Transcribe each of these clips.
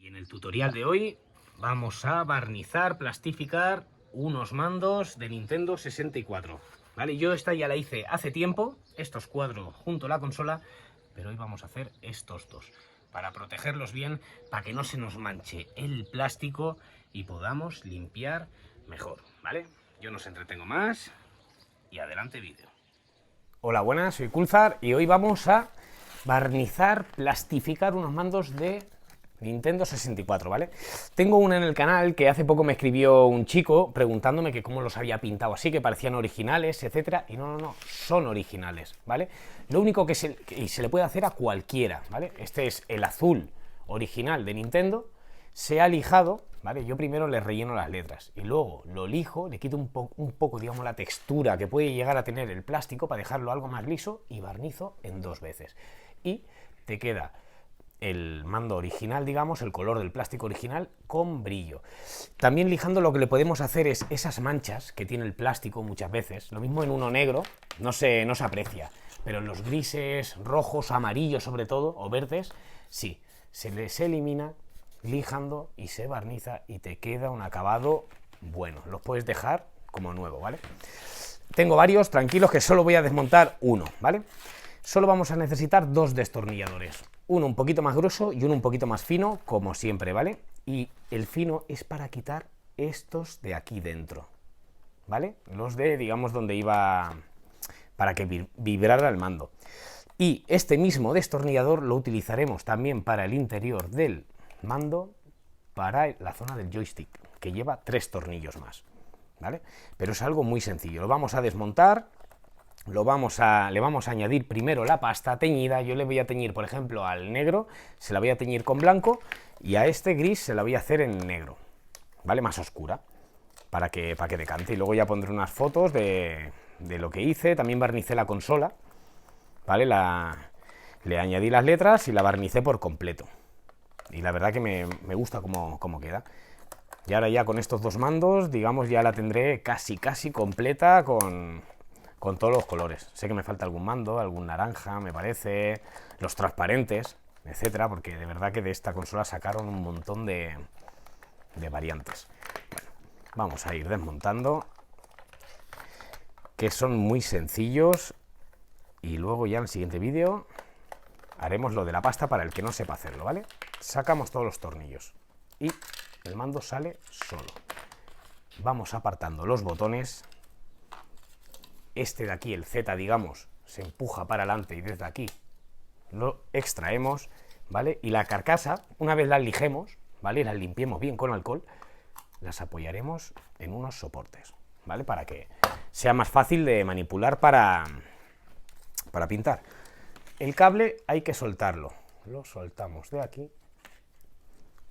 Y en el tutorial de hoy vamos a barnizar, plastificar unos mandos de Nintendo 64. ¿Vale? Yo esta ya la hice hace tiempo, estos cuatro junto a la consola, pero hoy vamos a hacer estos dos, para protegerlos bien, para que no se nos manche el plástico y podamos limpiar mejor, ¿vale? Yo no os entretengo más y adelante vídeo. Hola, buenas, soy Kulzar y hoy vamos a barnizar, plastificar unos mandos de Nintendo 64, ¿vale? Tengo una en el canal que hace poco me escribió un chico preguntándome que cómo los había pintado así, que parecían originales, etcétera, y no, son originales, ¿vale? Lo único que se le puede hacer a cualquiera, ¿vale? Este es el azul original de Nintendo, se ha lijado, ¿vale? Yo primero le relleno las letras y luego lo lijo, le quito un poco, digamos, la textura que puede llegar a tener el plástico para dejarlo algo más liso y barnizo en 2 veces. Y te queda el mando original, digamos, el color del plástico original con brillo. También lijando lo que le podemos hacer es esas manchas que tiene el plástico muchas veces, lo mismo en uno negro, no se aprecia, pero en los grises, rojos, amarillos sobre todo, o verdes, sí, se les elimina lijando y se barniza y te queda un acabado bueno. Los puedes dejar como nuevo, ¿vale? Tengo varios, tranquilos, que solo voy a desmontar uno, ¿vale? Solo vamos a necesitar 2 destornilladores, uno un poquito más grueso y uno un poquito más fino, como siempre, ¿vale? Y el fino es para quitar estos de aquí dentro, ¿vale? Los de, digamos, donde iba, para que vibrara el mando. Y este mismo destornillador lo utilizaremos también para el interior del mando, para la zona del joystick, que lleva 3 tornillos más, ¿vale? Pero es algo muy sencillo, lo vamos a desmontar. Le vamos a añadir primero la pasta teñida. Yo le voy a teñir, por ejemplo, al negro, se la voy a teñir con blanco, y a este gris se la voy a hacer en negro, ¿vale? Más oscura, para que decante. Y luego ya pondré unas fotos de lo que hice. También barnicé la consola, ¿vale? Le añadí las letras y la barnicé por completo. Y la verdad que me gusta cómo queda. Y ahora ya con estos 2 mandos, digamos, ya la tendré casi completa con todos los colores. Sé que me falta algún mando, algún naranja, me parece, los transparentes, etcétera, porque de verdad que de esta consola sacaron un montón de variantes. Bueno, vamos a ir desmontando, que son muy sencillos, y luego ya en el siguiente vídeo haremos lo de la pasta para el que no sepa hacerlo, ¿vale? Sacamos todos los tornillos y el mando sale solo. Vamos apartando los botones. Este de aquí, el Z, digamos, se empuja para adelante y desde aquí lo extraemos, ¿vale? Y la carcasa, una vez la lijemos, ¿vale? Y la limpiemos bien con alcohol, las apoyaremos en unos soportes, ¿vale? Para que sea más fácil de manipular para pintar. El cable hay que soltarlo, lo soltamos de aquí,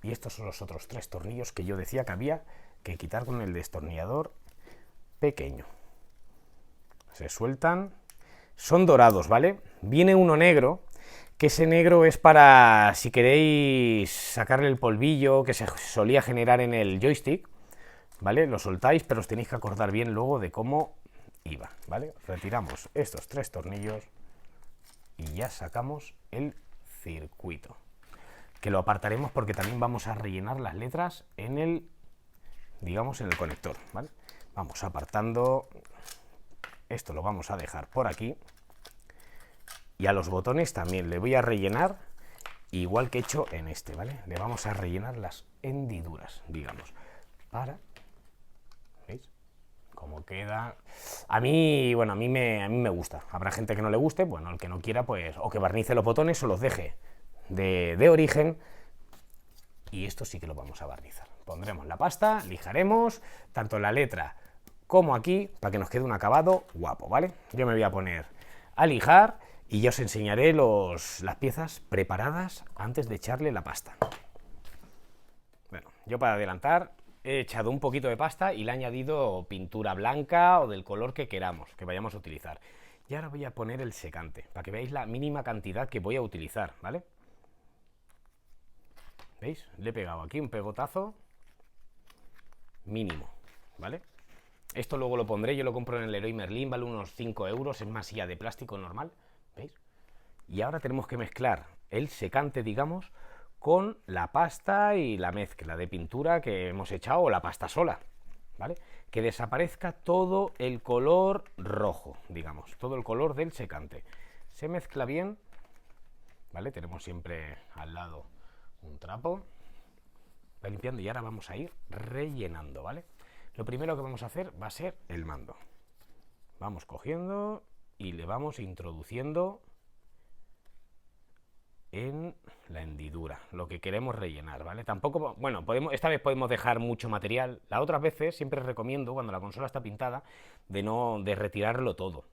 y estos son los otros 3 tornillos que yo decía que había que quitar con el destornillador pequeño. Se sueltan, son dorados, ¿vale? Viene uno negro, que ese negro es para, si queréis sacarle el polvillo que se solía generar en el joystick, ¿vale? Lo soltáis, pero os tenéis que acordar bien luego de cómo iba, ¿vale? Retiramos estos 3 tornillos y ya sacamos el circuito, que lo apartaremos porque también vamos a rellenar las letras en el, digamos, en el conector, ¿vale? Vamos apartando. Esto lo vamos a dejar por aquí. Y a los botones también le voy a rellenar, igual que he hecho en este, ¿vale? Le vamos a rellenar las hendiduras, digamos, para... ¿Veis? Cómo queda. A mí, bueno, a mí me gusta. Habrá gente que no le guste, bueno, el que no quiera, pues, o que barnice los botones o los deje de origen. Y esto sí que lo vamos a barnizar. Pondremos la pasta, lijaremos tanto la letra como aquí, para que nos quede un acabado guapo, ¿vale? Yo me voy a poner a lijar y ya os enseñaré las piezas preparadas antes de echarle la pasta. Bueno, yo para adelantar he echado un poquito de pasta y le he añadido pintura blanca o del color que queramos, que vayamos a utilizar. Y ahora voy a poner el secante, para que veáis la mínima cantidad que voy a utilizar, ¿vale? ¿Veis? Le he pegado aquí un pegotazo mínimo, ¿vale? Esto luego lo pondré, yo lo compro en el Leroy Merlin, vale unos 5 euros, es masilla de plástico normal, ¿veis? Y ahora tenemos que mezclar el secante, digamos, con la pasta y la mezcla de pintura que hemos echado, o la pasta sola, ¿vale? Que desaparezca todo el color rojo, digamos, todo el color del secante. Se mezcla bien, ¿vale? Tenemos siempre al lado un trapo. Va limpiando y ahora vamos a ir rellenando, ¿vale? Lo primero que vamos a hacer va a ser el mando. Vamos cogiendo y le vamos introduciendo en la hendidura, lo que queremos rellenar, ¿vale? Tampoco, bueno, esta vez podemos dejar mucho material. Las otras veces siempre recomiendo, cuando la consola está pintada, de retirarlo todo.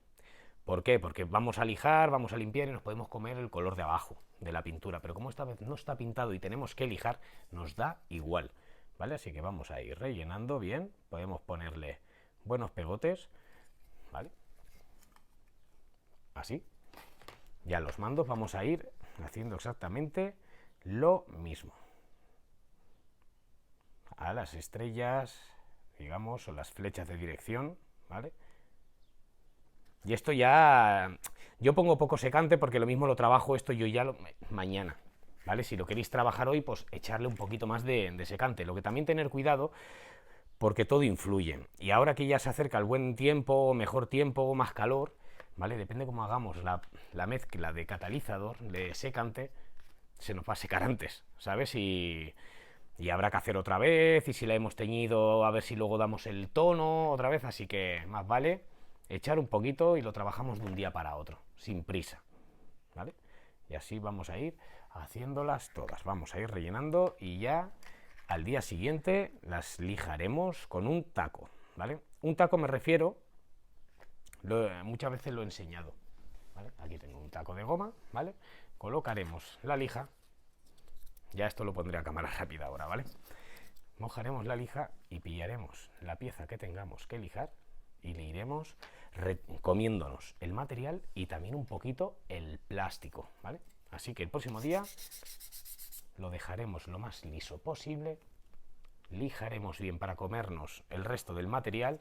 ¿Por qué? Porque vamos a lijar, vamos a limpiar y nos podemos comer el color de abajo de la pintura. Pero como esta vez no está pintado y tenemos que lijar, nos da igual, ¿vale? Así que vamos a ir rellenando bien. Podemos ponerle buenos pegotes, ¿vale? Así. Ya los mandos vamos a ir haciendo exactamente lo mismo. A las estrellas, digamos, o las flechas de dirección, ¿vale? Y esto ya... Yo pongo poco secante porque lo mismo lo trabajo esto yo ya mañana, ¿vale? Si lo queréis trabajar hoy, pues echarle un poquito más de secante. Lo que también tener cuidado, porque todo influye. Y ahora que ya se acerca el buen tiempo, mejor tiempo, más calor, ¿vale? Depende cómo hagamos la mezcla de catalizador, de secante, se nos va a secar antes, ¿sabes? Y habrá que hacer otra vez, y si la hemos teñido, a ver si luego damos el tono otra vez, así que más vale echar un poquito y lo trabajamos de un día para otro, sin prisa, ¿vale? Y así vamos a ir haciéndolas todas, vamos a ir rellenando y ya al día siguiente las lijaremos con un taco, ¿vale? Un taco me refiero, muchas veces lo he enseñado, ¿vale? Aquí tengo un taco de goma, ¿vale? Colocaremos la lija, ya esto lo pondré a cámara rápida ahora, ¿vale? Mojaremos la lija y pillaremos la pieza que tengamos que lijar y le iremos comiéndonos el material y también un poquito el plástico, ¿vale? Así que el próximo día lo dejaremos lo más liso posible, lijaremos bien para comernos el resto del material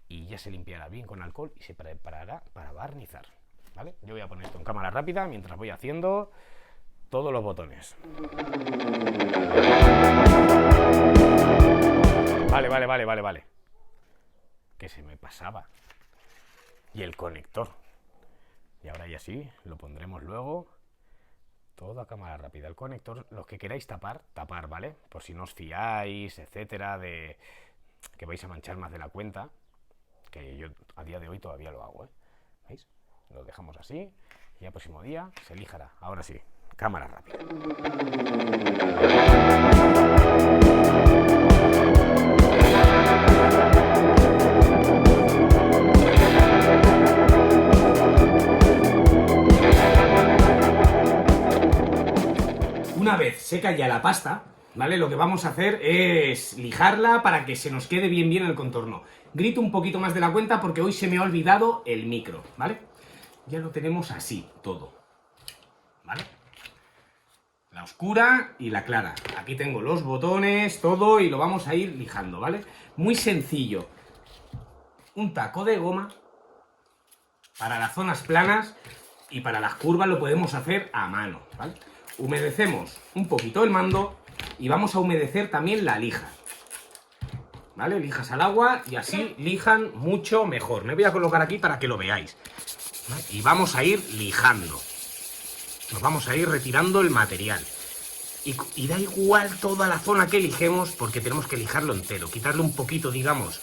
y ya se limpiará bien con alcohol y se preparará para barnizar, ¿vale? Yo voy a poner esto en cámara rápida mientras voy haciendo todos los botones. Vale. Que se me pasaba. Y el conector. Y ahora ya sí, lo pondremos luego todo a cámara rápida. El conector, los que queráis tapar, ¿vale? Por si no os fiáis, etcétera, de que vais a manchar más de la cuenta, que yo a día de hoy todavía lo hago, ¿eh? ¿Veis? Lo dejamos así y el próximo día se lijará. Ahora sí, cámara rápida. Una vez seca ya la pasta, ¿vale? Lo que vamos a hacer es lijarla para que se nos quede bien el contorno. Grito un poquito más de la cuenta porque hoy se me ha olvidado el micro, ¿vale? Ya lo tenemos así, todo, ¿vale? La oscura y la clara. Aquí tengo los botones, todo, y lo vamos a ir lijando, ¿vale? Muy sencillo. Un taco de goma para las zonas planas y para las curvas lo podemos hacer a mano, ¿vale? Humedecemos un poquito el mando y vamos a humedecer también la lija, ¿vale? Lijas al agua y así lijan mucho mejor. Me voy a colocar aquí para que lo veáis, ¿vale? Y vamos a ir lijando. Nos vamos a ir retirando el material. Y da igual toda la zona que lijemos porque tenemos que lijarlo entero. Quitarle un poquito, digamos,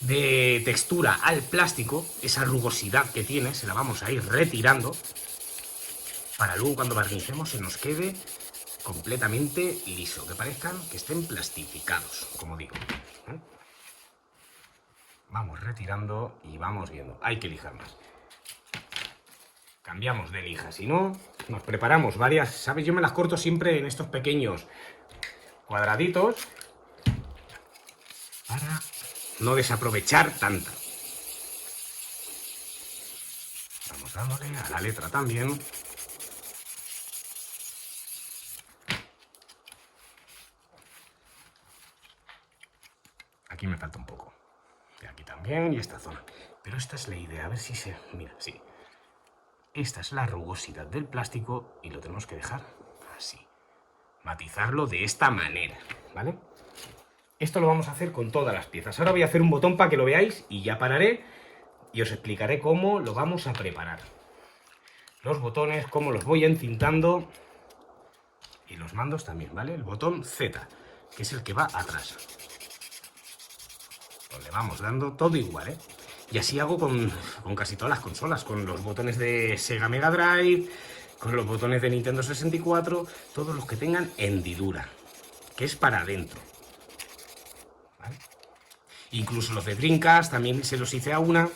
de textura al plástico. Esa rugosidad que tiene se la vamos a ir retirando para luego cuando barnicemos se nos quede completamente liso, que parezcan que estén plastificados, como digo, ¿eh? Vamos retirando y vamos viendo. Hay que lijar más. Cambiamos de lija, si no, nos preparamos varias, ¿sabes? Yo me las corto siempre en estos pequeños cuadraditos para no desaprovechar tanta. Vamos dándole a la letra también. Aquí me falta un poco. Y aquí también, y esta zona. Pero esta es la idea, a ver si se... Mira, sí. Esta es la rugosidad del plástico y lo tenemos que dejar así. matizarlo de esta manera, ¿vale? Esto lo vamos a hacer con todas las piezas. Ahora voy a hacer un botón para que lo veáis y ya pararé y os explicaré cómo lo vamos a preparar. Los botones, cómo los voy encintando y los mandos también, ¿vale? El botón Z, que es el que va atrás. Pues le vamos dando todo igual, ¿eh? Y así hago con casi todas las consolas, con los botones de Sega Mega Drive, con los botones de Nintendo 64, todos los que tengan hendidura, que es para adentro, ¿vale? Incluso los de Dreamcast también se los hice a una,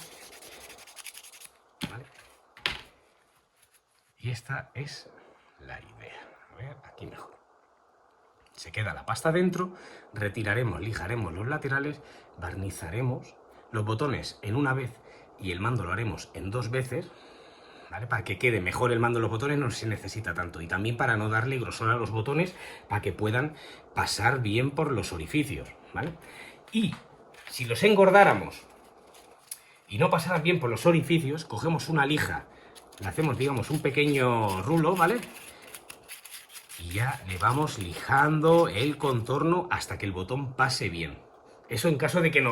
¿vale? Y esta es la idea. A ver, aquí mejor. Se queda la pasta dentro, retiraremos, lijaremos los laterales, barnizaremos los botones en una vez y el mando lo haremos en 2 veces, ¿vale? Para que quede mejor el mando, los botones no se necesita tanto. Y también para no darle grosor a los botones, para que puedan pasar bien por los orificios, ¿vale? Y si los engordáramos y no pasaran bien por los orificios, cogemos una lija, le hacemos, digamos, un pequeño rulo, ¿vale? Y ya le vamos lijando el contorno hasta que el botón pase bien. Eso en caso de que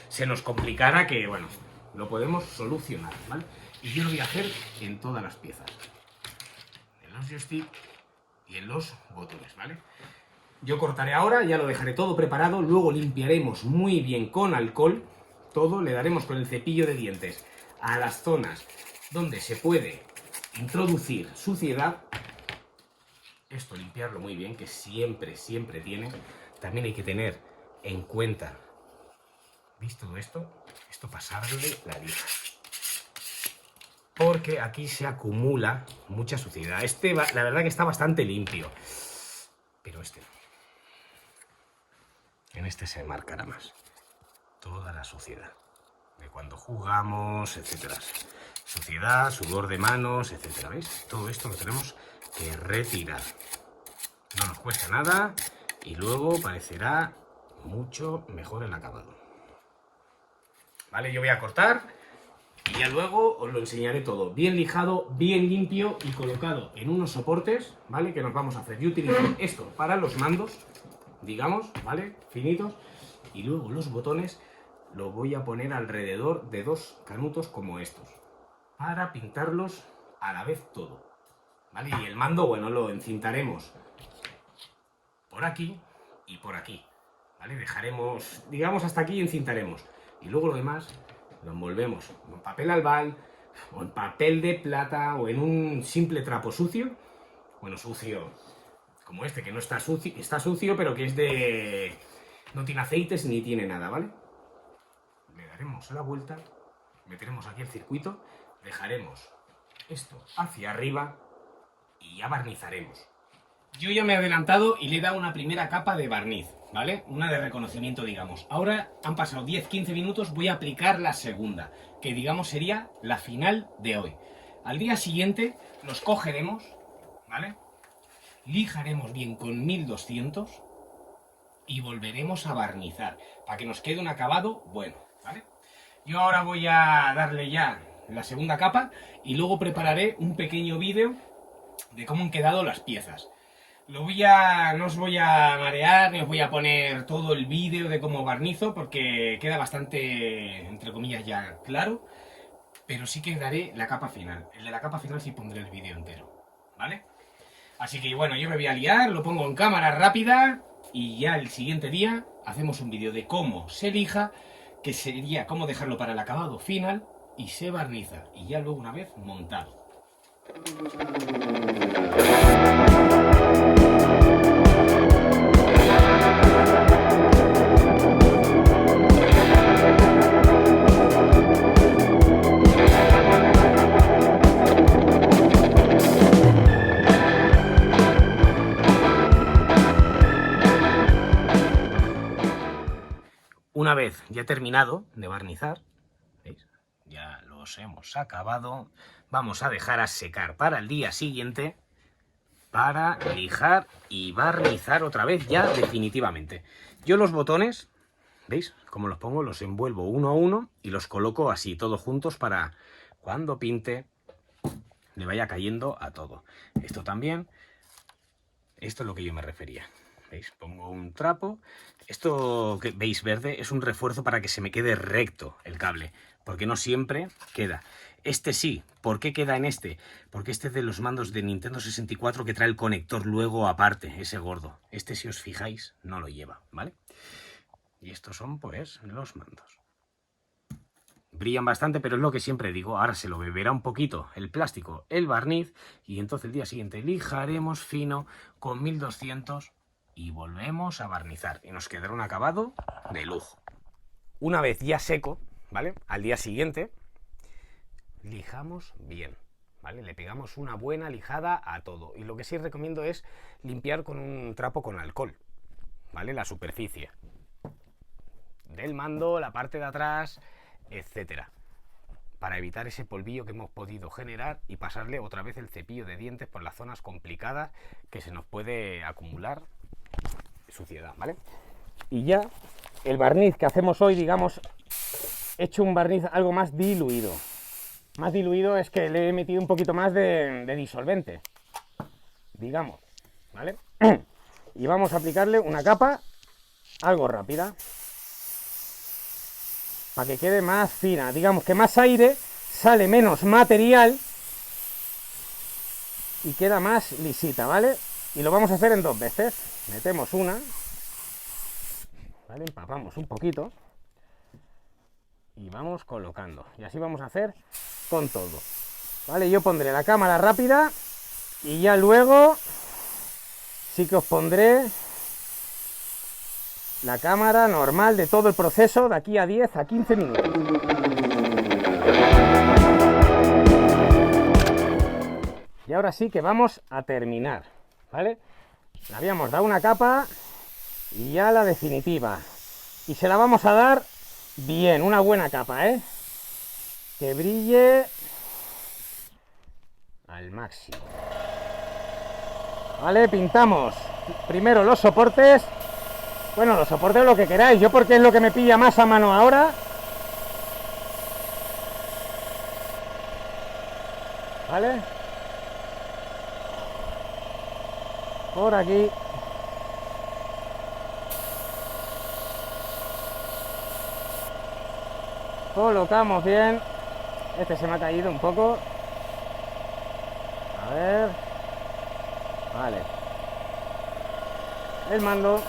se nos complicara, que bueno, lo podemos solucionar, ¿vale? Y yo lo voy a hacer en todas las piezas, en los joysticks y en los botones, ¿vale? Yo cortaré ahora, ya lo dejaré todo preparado, luego limpiaremos muy bien con alcohol, todo, le daremos con el cepillo de dientes a las zonas donde se puede introducir suciedad. Esto limpiarlo muy bien, que siempre tiene. También hay que tener en cuenta, ¿visto esto? Esto pasarle la lija, porque aquí se acumula mucha suciedad. La verdad que está bastante limpio, pero este no. En este se marcará más toda la suciedad de cuando jugamos, etcétera. Suciedad, sudor de manos, etcétera. ¿Veis? Todo esto lo tenemos que retirar. No nos cuesta nada y luego parecerá mucho mejor el acabado. Vale, yo voy a cortar y ya luego os lo enseñaré todo bien lijado, bien limpio y colocado en unos soportes, ¿vale? Que nos vamos a hacer. Yo utilizo esto para los mandos, digamos, ¿vale? Finitos. Y luego los botones los voy a poner alrededor de 2 canutos como estos, para pintarlos a la vez todo, ¿vale? Y el mando, bueno, lo encintaremos por aquí y por aquí, ¿vale? Dejaremos, digamos, hasta aquí y encintaremos. Y luego lo demás lo envolvemos en papel albal, o en papel de plata, o en un simple trapo sucio. Bueno, sucio como este, que no está sucio, está sucio, pero que es de... no tiene aceites ni tiene nada, ¿vale? Le daremos la vuelta, meteremos aquí el circuito, dejaremos esto hacia arriba y ya barnizaremos. Yo ya me he adelantado y le he dado una primera capa de barniz, ¿vale? Una de reconocimiento, digamos. Ahora han pasado 10-15 minutos, voy a aplicar la segunda, que digamos sería la final de hoy. Al día siguiente los cogeremos, ¿vale? Lijaremos bien con 1200 y volveremos a barnizar, para que nos quede un acabado bueno, ¿vale? Yo ahora voy a darle ya la segunda capa y luego prepararé un pequeño vídeo de cómo han quedado las piezas. No os voy a marear, ni os voy a poner todo el vídeo de cómo barnizo, porque queda bastante, entre comillas, ya claro. Pero sí que daré la capa final. El de la capa final sí pondré el vídeo entero, ¿vale? Así que bueno, yo me voy a liar, lo pongo en cámara rápida y ya el siguiente día hacemos un vídeo de cómo se lija, que sería cómo dejarlo para el acabado final, y se barniza. Y ya luego una vez montado. Una vez ya terminado de barnizar, ¿veis? Ya los hemos acabado. Vamos a dejar a secar para el día siguiente, para lijar y barnizar otra vez ya definitivamente. Yo los botones, ¿veis? Como los pongo, los envuelvo uno a uno y los coloco así, todos juntos, para cuando pinte le vaya cayendo a todo. Esto también. Esto es lo que yo me refería. ¿Veis? Pongo un trapo. Esto que veis verde es un refuerzo para que se me quede recto el cable, porque no siempre queda. Este sí. ¿Por qué queda en este? Porque este es de los mandos de Nintendo 64 que trae el conector luego aparte, ese gordo. Este, si os fijáis, no lo lleva, ¿vale? Y estos son, pues, los mandos. Brillan bastante, pero es lo que siempre digo. Ahora se lo beberá un poquito el plástico, el barniz, y entonces el día siguiente lijaremos fino con 1200 y volvemos a barnizar. Y nos quedará un acabado de lujo. Una vez ya seco, ¿vale? Al día siguiente, lijamos bien, ¿vale? Le pegamos una buena lijada a todo. Y lo que sí recomiendo es limpiar con un trapo con alcohol, ¿vale? La superficie del mando, la parte de atrás, etcétera, para evitar ese polvillo que hemos podido generar y pasarle otra vez el cepillo de dientes por las zonas complicadas que se nos puede acumular suciedad, ¿vale? Y ya el barniz que hacemos hoy, digamos, he hecho un barniz algo más diluido. Más diluido es que le he metido un poquito más de disolvente, digamos, ¿vale? Y vamos a aplicarle una capa algo rápida, para que quede más fina, digamos que más aire, sale menos material y queda más lisita, ¿vale? Y lo vamos a hacer en 2 veces. Metemos una, ¿vale? Empapamos un poquito y vamos colocando. Y así vamos a hacer con todo, ¿vale? Yo pondré la cámara rápida y ya luego sí que os pondré la cámara normal de todo el proceso de aquí a 10 a 15 minutos. Y ahora sí que vamos a terminar, ¿vale? Le habíamos dado una capa y ya la definitiva. Y se la vamos a dar bien, una buena capa, ¿eh? Que brille al máximo. ¿Vale? Pintamos primero los soportes. Bueno, los soportes lo que queráis, yo porque es lo que me pilla más a mano ahora. ¿Vale? Por aquí. Colocamos bien. Este se me ha caído un poco. A ver. Vale. El mando.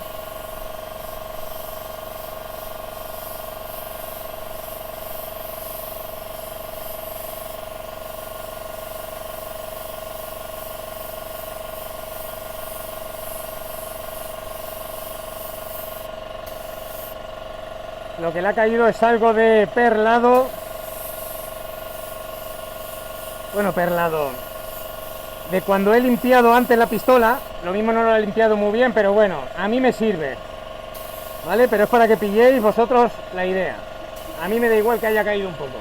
Lo que le ha caído es algo de perlado. Bueno, perlado. De cuando he limpiado antes la pistola. Lo mismo no lo he limpiado muy bien, pero bueno, a mí me sirve. ¿Vale? Pero es para que pilléis vosotros la idea. A mí me da igual que haya caído un poco.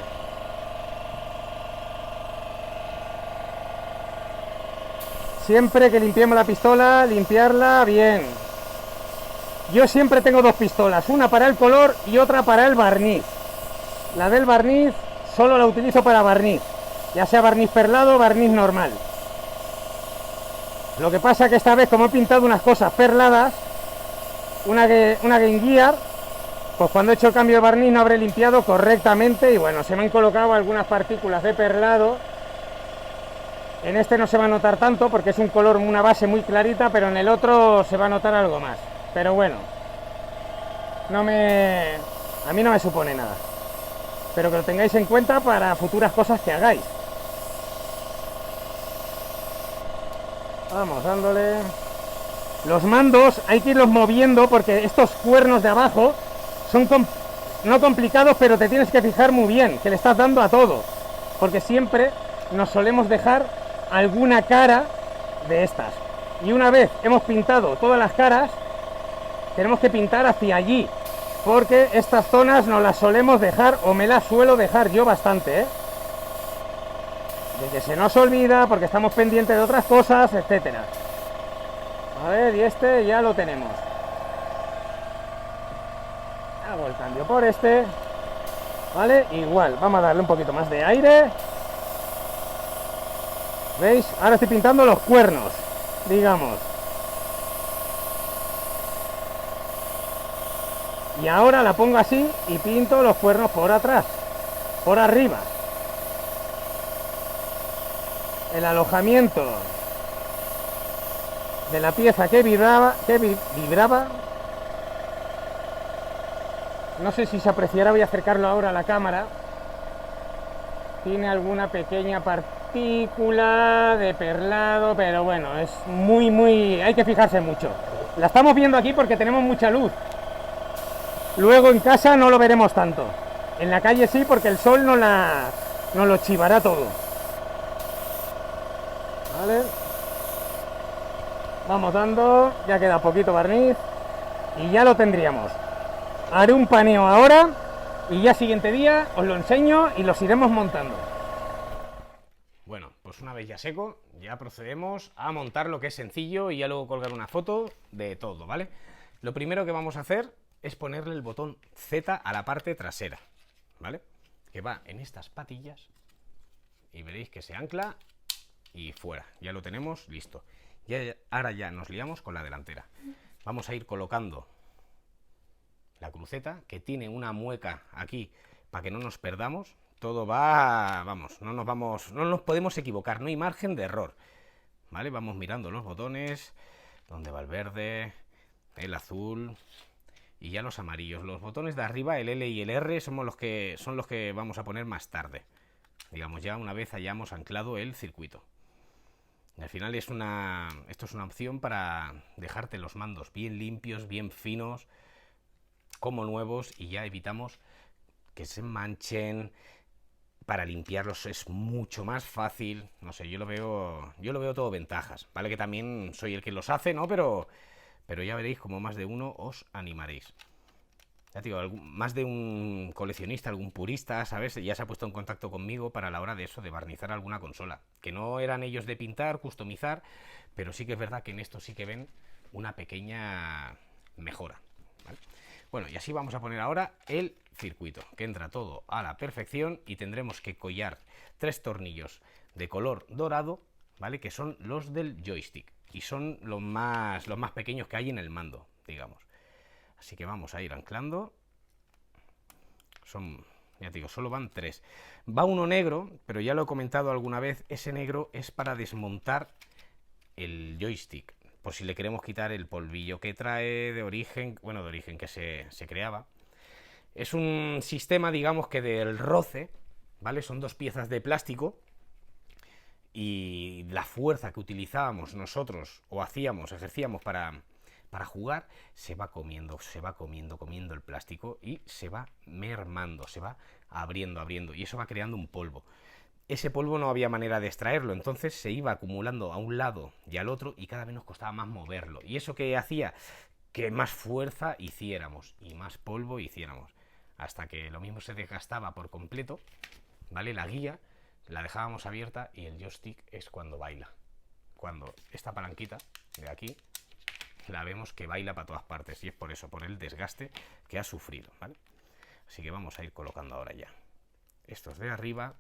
Siempre que limpiemos la pistola, limpiarla bien. Yo siempre tengo 2 pistolas, una para el color y otra para el barniz. La del barniz solo la utilizo para barniz, ya sea barniz perlado o barniz normal. Lo que pasa que esta vez, como he pintado unas cosas perladas, una Game Gear, pues cuando he hecho el cambio de barniz no habré limpiado correctamente y bueno, se me han colocado algunas partículas de perlado. En este no se va a notar tanto porque es un color, una base muy clarita, pero en el otro se va a notar algo más. Pero bueno, a mí no me supone nada. Pero que lo tengáis en cuenta para futuras cosas que hagáis. Vamos dándole. Los mandos hay que irlos moviendo porque estos cuernos de abajo son no complicados, pero te tienes que fijar muy bien que le estás dando a todo. Porque siempre nos solemos dejar alguna cara de estas. Y una vez hemos pintado todas las caras, tenemos que pintar hacia allí, porque estas zonas nos las solemos dejar, o me las suelo dejar yo bastante, ¿eh? De que se nos olvida, porque estamos pendientes de otras cosas, etcétera. A ver, y este ya lo tenemos. Hago el cambio por este. Vale, igual, vamos a darle un poquito más de aire. ¿Veis? Ahora estoy pintando los cuernos, digamos. Y ahora la pongo así y pinto los cuernos por atrás, por arriba. El alojamiento de la pieza que vibraba, no sé si se apreciará, voy a acercarlo ahora a la cámara. Tiene alguna pequeña partícula de perlado, pero bueno, es muy, hay que fijarse mucho. La estamos viendo aquí porque tenemos mucha luz. Luego en casa no lo veremos tanto. En la calle sí, porque el sol nos lo chivará todo. Vale. Vamos dando, ya queda poquito barniz y ya lo tendríamos. Haré un paneo ahora y ya siguiente día os lo enseño y los iremos montando. Bueno, pues una vez ya seco, ya procedemos a montar lo que es sencillo y ya luego colgar una foto de todo, ¿vale? Lo primero que vamos a hacer es ponerle el botón Z a la parte trasera, ¿vale? Que va en estas patillas y veréis que se ancla y fuera, ya lo tenemos listo. Y ahora ya nos liamos con la delantera. Vamos a ir colocando la cruceta, que tiene una mueca aquí para que no nos perdamos. Todo va, vamos, no nos podemos equivocar, no hay margen de error, ¿vale? Vamos mirando los botones, donde va el verde, el azul y ya los amarillos. Los botones de arriba, el L y el R, son los que vamos a poner más tarde, digamos, ya una vez hayamos anclado el circuito. Y al final esto es una opción para dejarte los mandos bien limpios, bien finos, como nuevos, y ya evitamos que se manchen. Para limpiarlos es mucho más fácil. No sé, yo lo veo todo ventajas, vale, que también soy el que los hace, ¿no? Pero ya veréis como más de uno os animaréis. Ya te digo, más de un coleccionista, algún purista, ¿sabes? Ya se ha puesto en contacto conmigo para la hora de eso, de barnizar alguna consola. Que no eran ellos de pintar, customizar, pero sí que es verdad que en esto sí que ven una pequeña mejora, ¿vale? Bueno, y así vamos a poner ahora el circuito, que entra todo a la perfección, y tendremos que collar 3 tornillos de color dorado, ¿vale? Que son los del joystick, y son los más pequeños que hay en el mando, digamos. Así que vamos a ir anclando. Ya te digo, solo van 3. Va uno negro, pero ya lo he comentado alguna vez, ese negro es para desmontar el joystick, por si le queremos quitar el polvillo que trae de origen, que se creaba. Es un sistema, digamos, que del roce, ¿vale? Son 2 piezas de plástico y la fuerza que utilizábamos nosotros o ejercíamos para jugar, se va comiendo el plástico y se va mermando, se va abriendo y eso va creando un polvo. Ese polvo no había manera de extraerlo, entonces se iba acumulando a un lado y al otro y cada vez nos costaba más moverlo. Y eso que hacía que más fuerza hiciéramos y más polvo hiciéramos, hasta que lo mismo se desgastaba por completo, ¿vale? La guía la dejábamos abierta y el joystick es cuando baila. Cuando esta palanquita de aquí la vemos que baila para todas partes, y es por eso, por el desgaste que ha sufrido, ¿vale? Así que vamos a ir colocando ahora ya estos de arriba.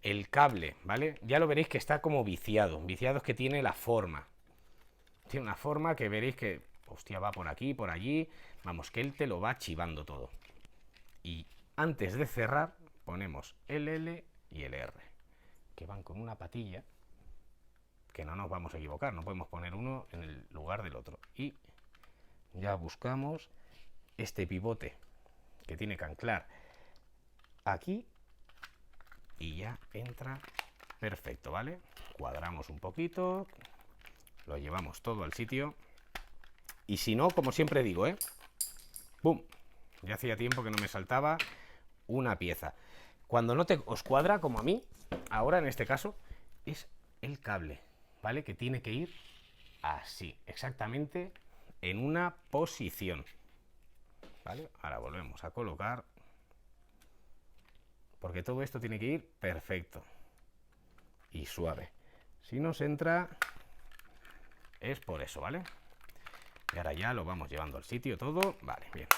El cable, ¿vale? Ya lo veréis que está como viciado es que tiene la forma. Tiene una forma que veréis que, hostia, va por aquí, por allí. Vamos, que él te lo va chivando todo. Y antes de cerrar, ponemos el L y el R, que van con una patilla, que no nos vamos a equivocar, no podemos poner uno en el lugar del otro. Y ya buscamos este pivote que tiene que anclar aquí y ya entra perfecto, ¿vale? Cuadramos un poquito, lo llevamos todo al sitio, y si no, como siempre digo, ¡pum! Ya hacía tiempo que no me saltaba una pieza. Cuando no os cuadra, como a mí, ahora en este caso, es el cable, ¿vale? Que tiene que ir así, exactamente en una posición, ¿vale? Ahora volvemos a colocar, porque todo esto tiene que ir perfecto y suave. Si nos entra, es por eso, ¿vale? Y ahora ya lo vamos llevando al sitio todo, vale, bien.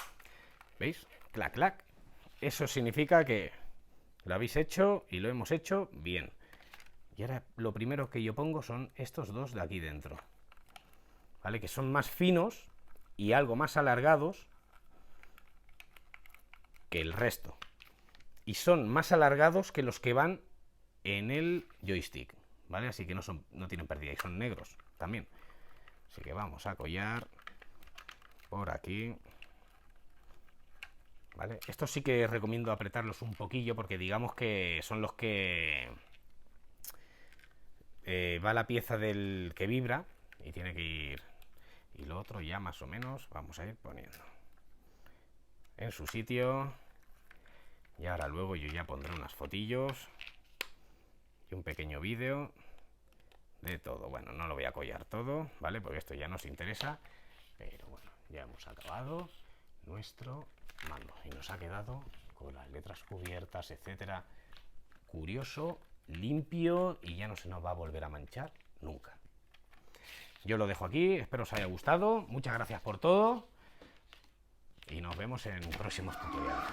¿Veis? Clac, clac. Eso significa que lo habéis hecho y lo hemos hecho bien. Y ahora lo primero que yo pongo son estos 2 de aquí dentro, ¿vale? Que son más finos y algo más alargados, que el resto. Y son más alargados que los que van en el joystick, ¿vale? Así que no tienen pérdida y son negros también. Así que vamos a collar por aquí, ¿vale? Estos sí que recomiendo apretarlos un poquillo porque digamos que son los que va la pieza del que vibra y tiene que ir. Y lo otro ya más o menos vamos a ir poniendo en su sitio. Y ahora luego yo ya pondré unas fotillos y un pequeño vídeo de todo. Bueno, no lo voy a collar todo, ¿vale? Porque esto ya nos interesa. Pero bueno, ya hemos acabado nuestro mando. Y nos ha quedado con las letras cubiertas, etcétera. Curioso, limpio y ya no se nos va a volver a manchar nunca. Yo lo dejo aquí, espero os haya gustado. Muchas gracias por todo. Y nos vemos en próximos tutoriales.